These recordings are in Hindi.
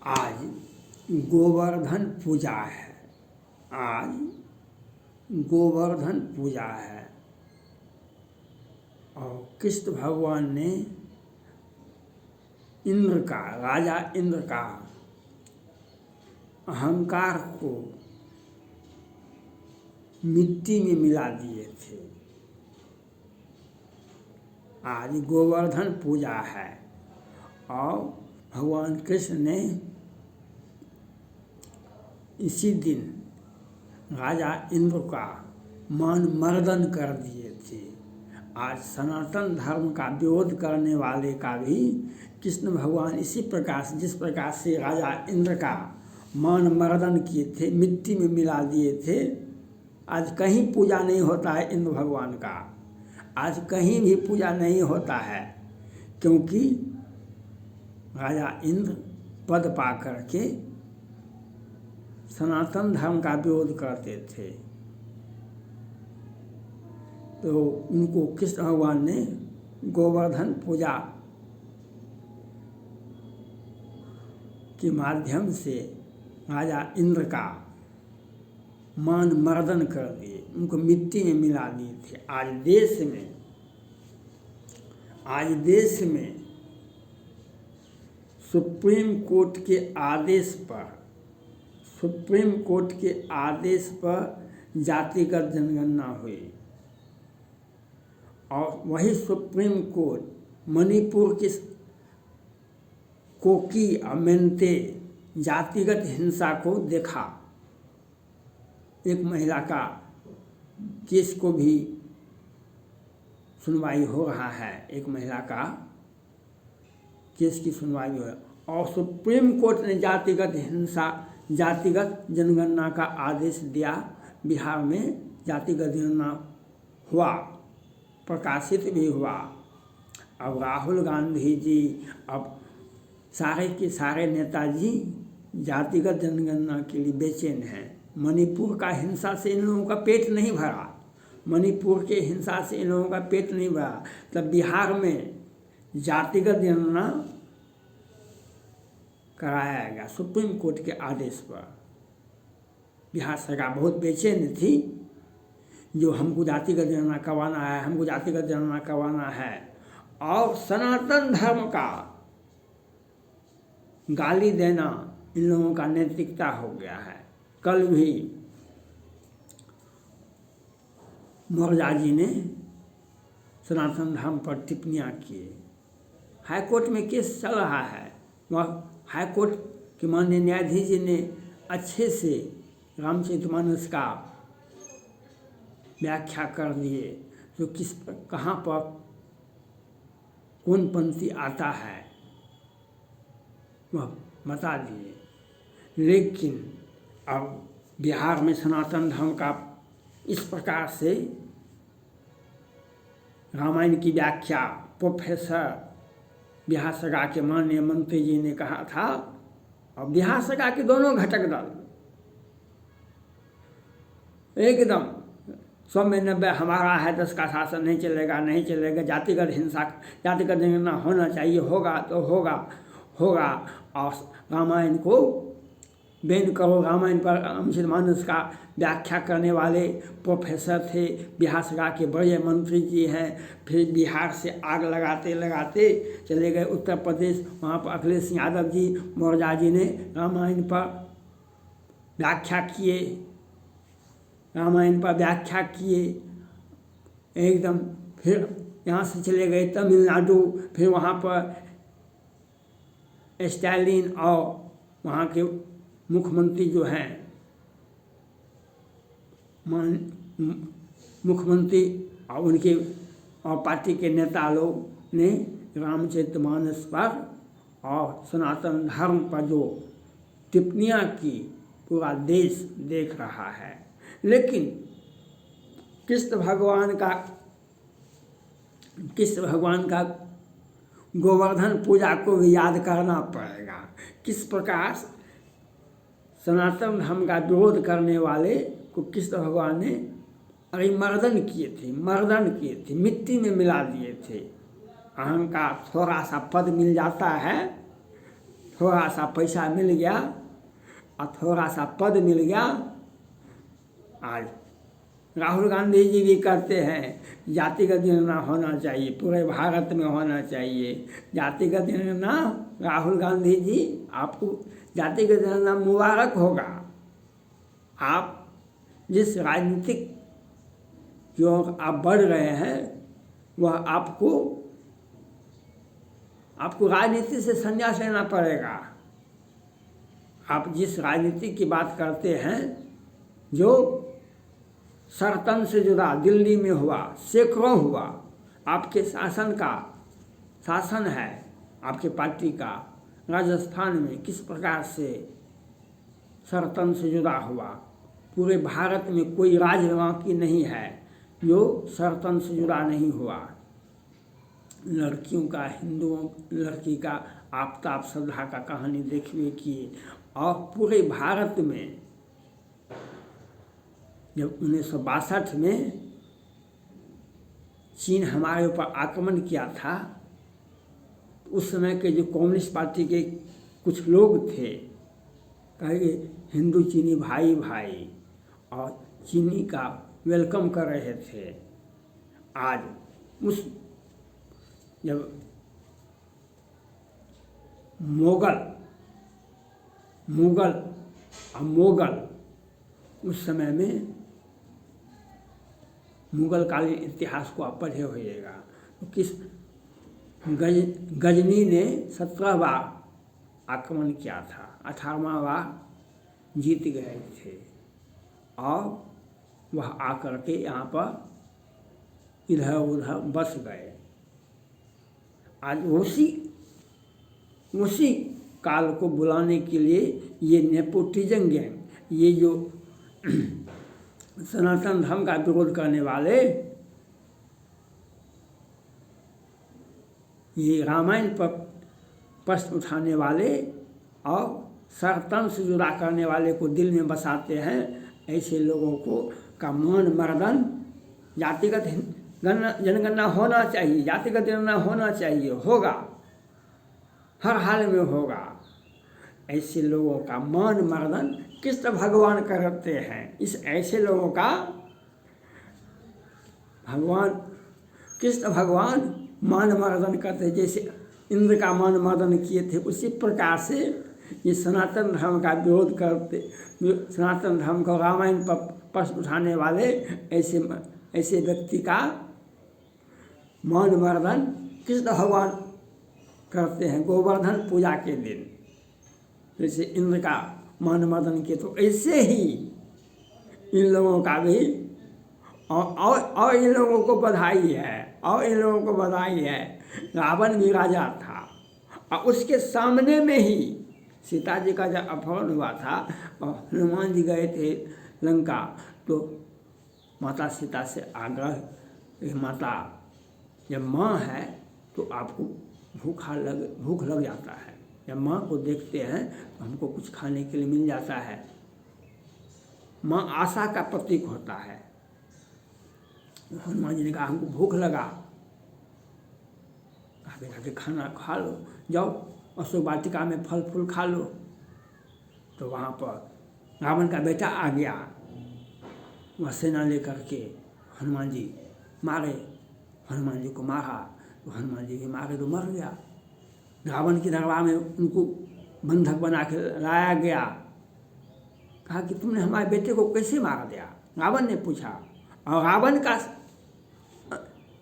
आज गोवर्धन पूजा है। आज गोवर्धन पूजा है और कृष्ण भगवान ने इंद्र का, राजा इंद्र का अहंकार को मिट्टी में मिला दिए थे। आज गोवर्धन पूजा है और भगवान कृष्ण ने इसी दिन राजा इंद्र का मान मर्दन कर दिए थे। आज सनातन धर्म का विरोध करने वाले का भी कृष्ण भगवान इसी प्रकार से, जिस प्रकार से राजा इंद्र का मान मर्दन किए थे, मिट्टी में मिला दिए थे। आज कहीं पूजा नहीं होता है इंद्र भगवान का, आज कहीं भी पूजा नहीं होता है, क्योंकि राजा इंद्र पद पा करके सनातन धर्म का विरोध करते थे। तो उनको कृष्ण भगवान ने गोवर्धन पूजा के माध्यम से राजा इंद्र का मान मर्दन कर दिए, उनको मिट्टी में मिला दिए थे। आज देश में सुप्रीम कोर्ट के आदेश पर जातिगत जनगणना हुई और वही सुप्रीम कोर्ट मणिपुर के कोकी और मेंते जातिगत हिंसा को देखा। एक महिला का केस को भी सुनवाई हो रहा है, एक महिला का केस की सुनवाई हो रहा है और सुप्रीम कोर्ट ने जातिगत जनगणना का आदेश दिया। बिहार में जातिगत जनगणना हुआ, प्रकाशित भी हुआ। अब राहुल गांधी जी, अब सारे के सारे नेताजी जातिगत जनगणना के लिए बेचैन हैं। मणिपुर का हिंसा से इन लोगों का पेट नहीं भरा, मणिपुर के हिंसा से इन लोगों का पेट नहीं भरा, तब बिहार में जातिगत जनगणना कराया गया सुप्रीम कोर्ट के आदेश पर। बिहार सरकार बहुत बेचैन थी, जो हमको जातिगत जनगणना करवाना है, हमको जातिगत जनगणना करवाना है, और सनातन धर्म का गाली देना इन लोगों का नैतिकता हो गया है। कल भी मौर्या जी ने सनातन धर्म पर टिप्पणियाँ किए। हाईकोर्ट में केस चल रहा है, वह हाईकोर्ट के माननीय न्यायाधीश जी ने अच्छे से रामचरितमानस का व्याख्या कर दिए, जो कहाँ पर कौन पंक्ति आता है वह बता दिए। लेकिन अब बिहार में सनातन धर्म का इस प्रकार से रामायण की व्याख्या प्रोफेसर बिहार सरकार के माननीय मंत्री जी ने कहा था, और बिहार सरकार के दोनों घटक दल एकदम 100 में 90 हमारा है, 10 का शासन नहीं चलेगा, जातिगत हिंसा, जातिगत जनगणना होना चाहिए, होगा तो होगा और रामायण को बैन करो। रामायण पर रामचरितमानस का व्याख्या करने वाले प्रोफेसर थे, बिहार सरकार के बड़े मंत्री जी हैं। फिर बिहार से आग लगाते चले गए उत्तर प्रदेश, वहाँ पर अखिलेश यादव जी, मौर्या जी ने रामायण पर व्याख्या किए एकदम। फिर यहाँ से चले गए तमिलनाडु, फिर वहाँ पर स्टालिन और वहाँ के मुख्यमंत्री जो हैं, मुख्यमंत्री और उनके और पार्टी के नेता लोग ने रामचरितमानस पर और सनातन धर्म पर जो टिप्पणियाँ की, पूरा देश देख रहा है। लेकिन कृष्ण भगवान का गोवर्धन पूजा को भी याद करना पड़ेगा। किस प्रकार सनातन धर्म का विरोध करने वाले को कृष्ण भगवान ने मर्दन किए थे, मिट्टी में मिला दिए थे। अहंकार, थोड़ा सा पद मिल जाता है थोड़ा सा पैसा मिल गया और थोड़ा सा पद मिल गया। आज राहुल गांधी जी भी करते हैं जातिगत जनगणना होना चाहिए, पूरे भारत में होना चाहिए जातिगत जनगणना। राहुल गांधी जी, आपको जातिगत जनगणना मुबारक होगा। आप जिस राजनीतिक जो आप बढ़ रहे हैं वह आपको राजनीति से संन्यास लेना पड़ेगा। आप जिस राजनीति की बात करते हैं जो सरतन से जुड़ा दिल्ली में हुआ, सैकड़ों हुआ, आपके शासन है आपके पार्टी का राजस्थान में किस प्रकार से सरतन से जुड़ा हुआ। पूरे भारत में कोई राज्य बाकी नहीं है जो सरतन से जुड़ा नहीं हुआ। लड़कियों का, हिंदुओं लड़की का आफताब श्रद्धा का कहानी देखिए कि और पूरे भारत में जब 1962 में चीन हमारे ऊपर आक्रमण किया था, उस समय के जो कम्युनिस्ट पार्टी के कुछ लोग थे कहे हिंदू चीनी भाई भाई और चीनी का वेलकम कर रहे थे। आज जब मोगल उस समय में मुगल कालीन इतिहास को आप पढ़े होइएगा तो किस गजनी ने 17 बार आक्रमण किया था, 18वां बार जीत गए थे और वह आकर के यहाँ पर इधर उधर बस गए। आज उसी काल को बुलाने के लिए ये नेपोटिज्म गैंग, ये जो सनातन धर्म का विरोध करने वाले, ये रामायण पर प्रश्न उठाने वाले और सरतन से जुड़ा करने वाले को दिल में बसाते हैं, ऐसे लोगों को का मान मर्दन जातिगत जनगणना होना चाहिए, जातिगत जनगणना होना चाहिए, होगा, हर हाल में होगा। ऐसे लोगों का मान मर्दन कृष्ण भगवान करते हैं। इस ऐसे लोगों का कृष्ण भगवान मान मर्दन करते, जैसे इंद्र का मान मर्दन किए थे, उसी प्रकार से ये सनातन धर्म का विरोध करते, सनातन धर्म को रामायण पर प्रश्न उठाने वाले ऐसे व्यक्ति का मान मर्दन कृष्ण भगवान करते हैं गोवर्धन पूजा के दिन। जैसे इंद्र का मान मर्दन किए, तो ऐसे ही इन लोगों का भी और इन लोगों को बधाई है, और इन लोगों को बधाई है। रावण भी राजा था और उसके सामने में ही सीता जी का जब अपहरण हुआ था और हनुमान जी गए थे लंका, तो माता सीता से आग्रह, माता जब माँ है तो आपको भूख लग जाता है, जब माँ को देखते हैं तो हमको कुछ खाने के लिए मिल जाता है। माँ आशा का प्रतीक होता है। हनुमान जी ने कहा हमको भूख लगा, आगे खाना खा लो, जाओ अशोक वाटिका में फल फूल खा लो। तो वहाँ पर रावण का बेटा आ गया, वह सेना लेकर के हनुमान जी मारे, हनुमान जी को मारा तो हनुमान जी के मारे तो मर गया। रावण की दरबार में उनको बंधक बना के लाया गया, कहा कि तुमने हमारे बेटे को कैसे मार दिया, रावण ने पूछा। और रावण का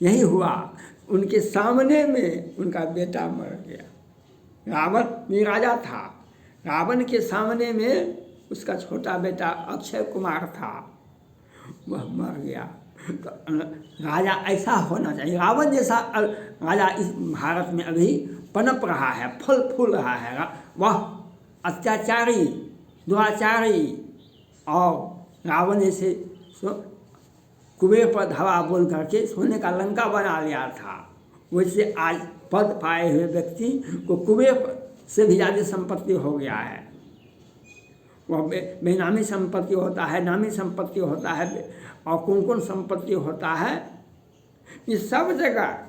यही हुआ, उनके सामने में उनका बेटा मर गया। रावण भी राजा था, रावण के सामने में उसका छोटा बेटा अक्षय कुमार था, वह मर गया। तो राजा ऐसा होना चाहिए, रावण जैसा राजा इस भारत में अभी पनप रहा है, फल फूल रहा है। वह अत्याचारी, दुराचारी और रावण जैसे कुबेर पर धावा बोल करके सोने का लंका बना लिया था, वैसे आज पद पाए हुए व्यक्ति को कुबेर से भी ज़्यादा संपत्ति हो गया है। वह बेनामी संपत्ति होता है, नामी संपत्ति होता है और कौन संपत्ति होता है, ये सब जगह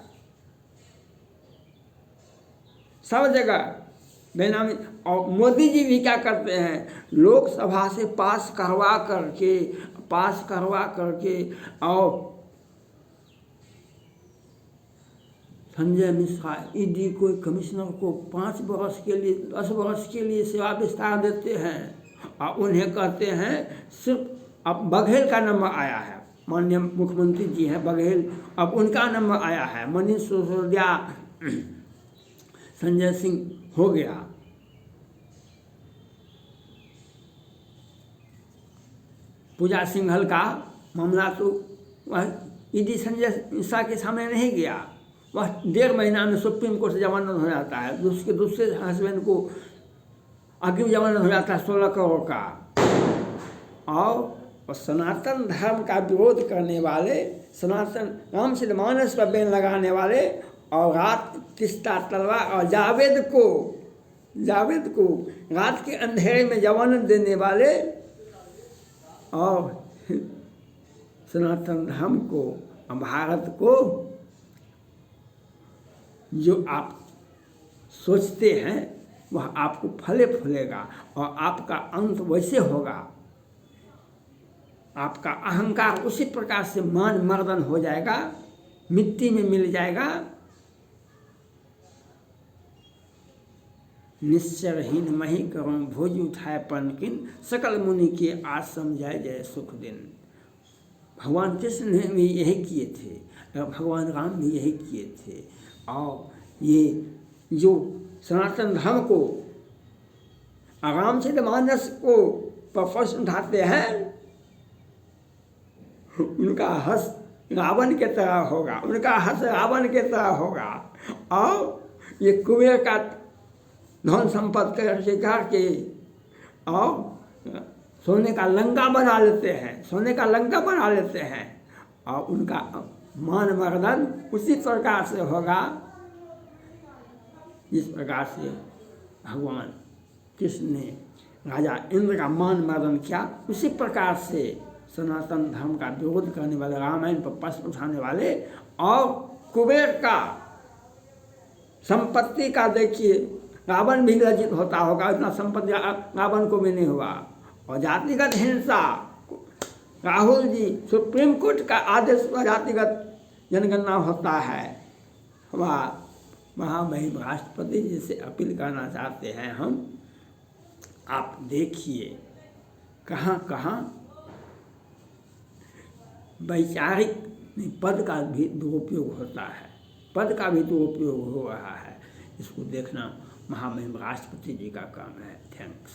बेनामी। और मोदी जी भी क्या करते हैं, लोकसभा से पास करवा करके और संजय मिश्रा ईडी को, कमिश्नर को 5 वर्ष के लिए, 10 वर्ष के लिए सेवा विस्तार देते हैं और उन्हें कहते हैं सिर्फ। अब बघेल का नंबर आया है, माननीय मुख्यमंत्री जी हैं बघेल, अब उनका नंबर आया है। मनीष सिसोदिया, संजय सिंह हो गया, पूजा सिंघल का मामला तो वह ईडी संजय मिश्रा के सामने नहीं गया, वह 1.5 महीना में सुप्रीम कोर्ट से जमानत हो जाता है। उसके दूसरे हस्बैंड को अग्रिम जमानत हो जाता है 16 करोड़ का। और सनातन धर्म का विरोध करने वाले, सनातन रामचरितमानस पर बैन लगाने वाले, और रात किस्ता तलवार और जावेद को रात के अंधेरे में जमानत देने वाले, और सनातन धर्म को, भारत को जो आप सोचते हैं वह आपको फले फूलेगा और आपका अंत वैसे होगा, आपका अहंकार उसी प्रकार से मान मर्दन हो जाएगा, मिट्टी में मिल जाएगा। निश्चरहीन मही करूँ भोज उठाए पनकिन, सकल मुनि के आज समझाए जय सुख दिन। भगवान कृष्ण ने भी यही किए थे, भगवान राम भी यही किए थे। और ये जो सनातन धर्म को, रामचरितमानस को प्रश्न उठाते हैं, उनका हंस रावण के तरह होगा, और ये कुबेर का धन संपत्ति स्वीकार के और सोने का लंका बना लेते हैं, और उनका मान मर्दन उसी प्रकार से होगा जिस प्रकार से भगवान कृष्ण ने राजा इंद्र का मान मर्दन किया। उसी प्रकार से सनातन धर्म का विरोध करने वाले, रामायण पर प्रश्न उठाने वाले और कुबेर का संपत्ति का, देखिए रावण भी लज्जित होता होगा, इतना संपत्ति रावण को भी नहीं हुआ। और जातिगत हिंसा, राहुल जी सुप्रीम कोर्ट का आदेश पर जातिगत जनगणना होता है। हमारा महामहिम राष्ट्रपति जी से अपील करना चाहते हैं हम, आप देखिए कहाँ कहाँ वैचारिक पद का भी दुरुपयोग होता है, पद का भी दुरुपयोग हो रहा है। इसको देखना महामहिम राष्ट्रपति जी का काम है। थैंक्स।